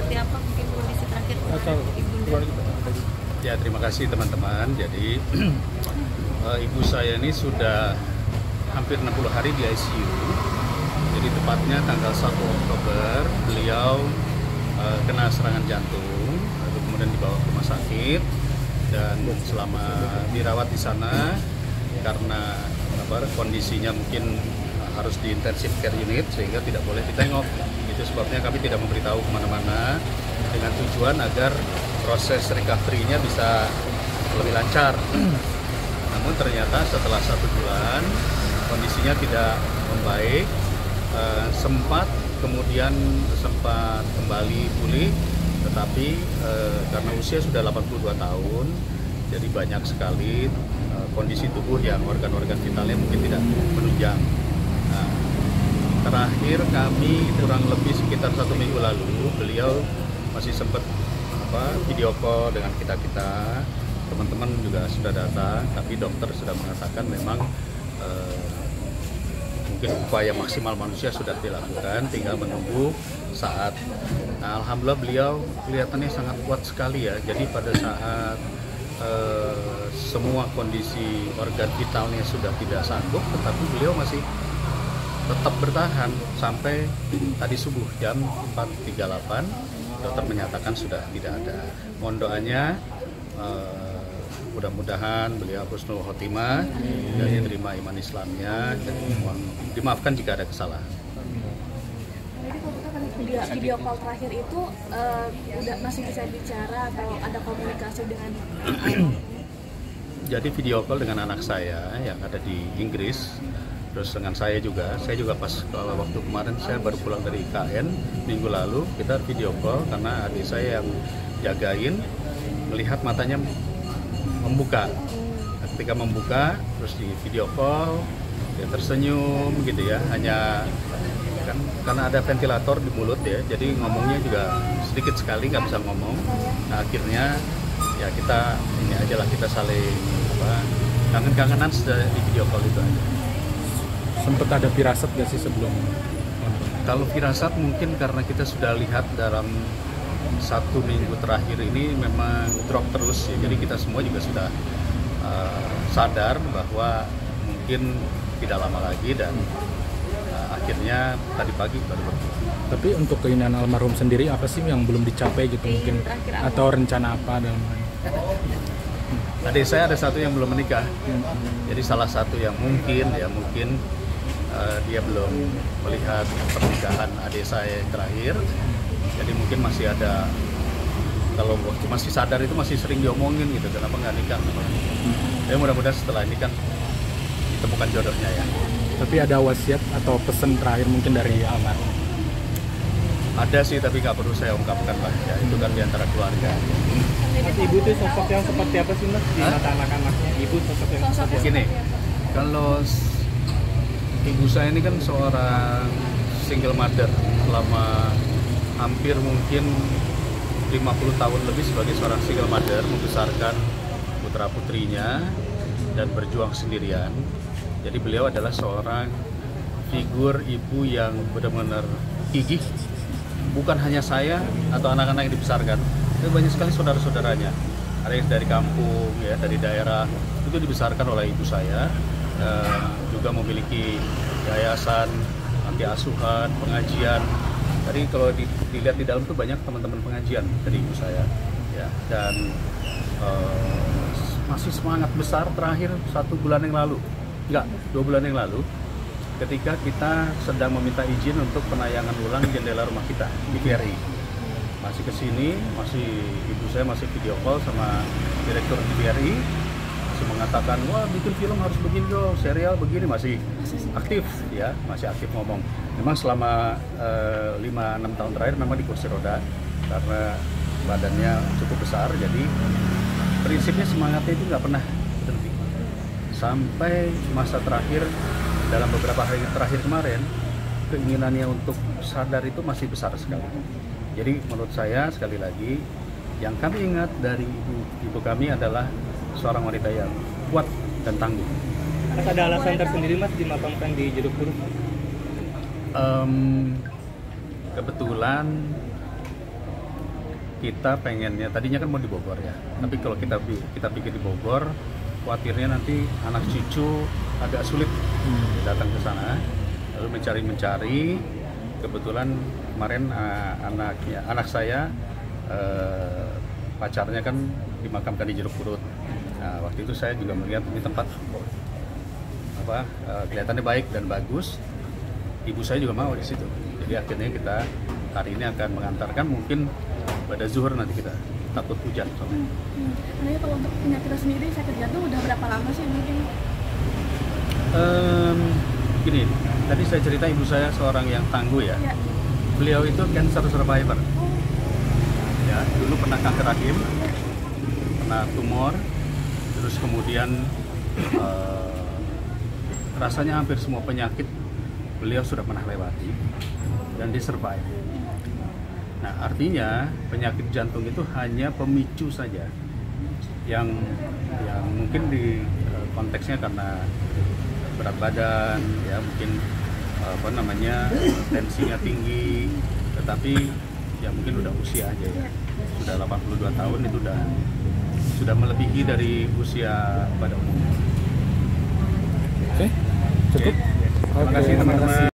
seperti apa mungkin kondisi terakhir Ibunda? Ya, terima kasih teman-teman. Jadi ibu saya ini sudah hampir 60 hari di ICU. Jadi tepatnya tanggal 1 Oktober beliau kena serangan jantung, lalu kemudian dibawa ke rumah sakit dan selama dirawat di sana karena kondisinya mungkin harus di intensive care unit sehingga tidak boleh ditengok. Itu sebabnya kami tidak memberitahu kemana-mana dengan tujuan agar proses recovery-nya bisa lebih lancar. Namun ternyata setelah 1 bulan kondisinya tidak membaik, sempat kembali pulih, tetapi karena usia sudah 82 tahun, jadi banyak sekali kondisi tubuh yang organ-organ vitalnya mungkin tidak menunjang. Nah, terakhir kami kurang lebih sekitar 1 minggu lalu, beliau masih sempat video call dengan kita-kita, teman-teman juga sudah datang, tapi dokter sudah mengatakan memang mungkin upaya maksimal manusia sudah dilakukan, tinggal menunggu saat. Nah, alhamdulillah beliau kelihatannya sangat kuat sekali ya. Jadi pada saat semua kondisi organ vitalnya sudah tidak sanggup, tetapi beliau masih tetap bertahan sampai tadi subuh jam 4.38 dokter menyatakan sudah tidak ada. Mohon doanya, mudah-mudahan beliau husnul khotimah dan diterima iman Islamnya, dan mohon dimaafkan jika ada kesalahan. Video call terakhir itu udah masih bisa bicara atau ada komunikasi dengan Jadi video call dengan anak saya yang ada di Inggris, terus dengan saya juga pas kalau waktu kemarin saya baru pulang dari IKN minggu lalu, kita video call karena adik saya yang jagain melihat matanya membuka. Ketika membuka terus di video call dia tersenyum gitu ya, hanya kan karena ada ventilator di mulut ya, jadi ngomongnya juga sedikit sekali, nggak bisa ngomong. Nah, akhirnya ya kita ini aja lah, kita saling kangen-kangenan di video call itu aja. Sempat ada firasat nggak sih sebelum? Kalau firasat mungkin karena kita sudah lihat dalam 1 minggu terakhir ini memang drop terus ya, jadi kita semua juga sudah sadar bahwa mungkin tidak lama lagi, dan akhirnya tadi pagi baru berpulang. Tapi untuk keinginan almarhum sendiri apa sih yang belum dicapai gitu mungkin, atau rencana apa dalam hal ini? Adik saya ada satu yang belum menikah, jadi salah satu yang mungkin dia belum melihat pernikahan adik saya yang terakhir, jadi mungkin masih ada, kalau waktu masih sadar itu masih sering diomongin gitu, kenapa nggak nikah. Ya mudah-mudahan setelah ini kan ditemukan jodohnya ya. Tapi ada wasiat atau pesan terakhir mungkin dari almarhum? Ada sih, tapi nggak perlu saya ungkapkan lah ya, itu kan diantara keluarga. Mas, ibu itu sosok yang seperti apa sih Mas di mata anak-anaknya? Ibu sosok yang seperti apa? Gini, kalau ibu saya ini kan seorang single mother selama hampir mungkin 50 tahun lebih sebagai seorang single mother, membesarkan putra-putrinya dan berjuang sendirian. Jadi beliau adalah seorang figur ibu yang benar-benar gigih. Bukan hanya saya atau anak-anak yang dibesarkan, tapi banyak sekali saudara-saudaranya. Ada yang dari kampung, ya, dari daerah, itu dibesarkan oleh ibu saya. Juga memiliki yayasan, panti asuhan, pengajian. Tadi kalau dilihat di dalam tuh banyak teman-teman pengajian dari ibu saya, ya. Dan masih semangat besar terakhir 1 bulan yang lalu, 2 bulan yang lalu, ketika kita sedang meminta izin untuk penayangan ulang jendela rumah kita di TVRI. Masih kesini, ibu saya masih video call sama direktur TVRI, masih mengatakan, wah bikin film harus begini dong, serial begini, masih aktif ya, masih aktif ngomong. Memang selama 5-6 tahun terakhir memang di kursi roda karena badannya cukup besar, jadi prinsipnya semangatnya itu nggak pernah berhenti sampai masa terakhir. Dalam beberapa hari terakhir kemarin, keinginannya untuk sadar itu masih besar sekali. Jadi menurut saya, sekali lagi, yang kami ingat dari ibu kami adalah seorang wanita yang kuat dan tangguh. Ada alasan tersendiri Mas dimakamkan di Jeruk Purut? Kebetulan kita pengennya tadinya kan mau di Bogor ya, tapi kalau kita pikir di Bogor, khawatirnya nanti anak cucu agak sulit datang ke sana, lalu mencari. Kebetulan kemarin anak saya pacarnya kan dimakamkan di Jeruk Purut. Nah, waktu itu saya juga melihat ini tempat kelihatannya baik dan bagus. Ibu saya juga mau di situ. Jadi akhirnya kita hari ini akan mengantarkan, mungkin pada zuhur nanti kita takut hujan soalnya. Nah, kalau untuk penyakit sendiri sakit jantung udah berapa lama sih mungkin? Gini, tadi saya cerita ibu saya seorang yang tangguh ya. Ya. Beliau itu cancer survivor. Ya, dulu pernah kanker rahim, pernah tumor, terus kemudian rasanya hampir semua penyakit beliau sudah pernah lewati dan di survive. Nah, artinya penyakit jantung itu hanya pemicu saja yang mungkin di konteksnya karena berat badan, ya mungkin tensinya tinggi, tetapi ya mungkin udah usia aja ya, sudah 82 tahun itu sudah melebihi dari usia pada umumnya. Oke, cukup. Terima kasih teman-teman.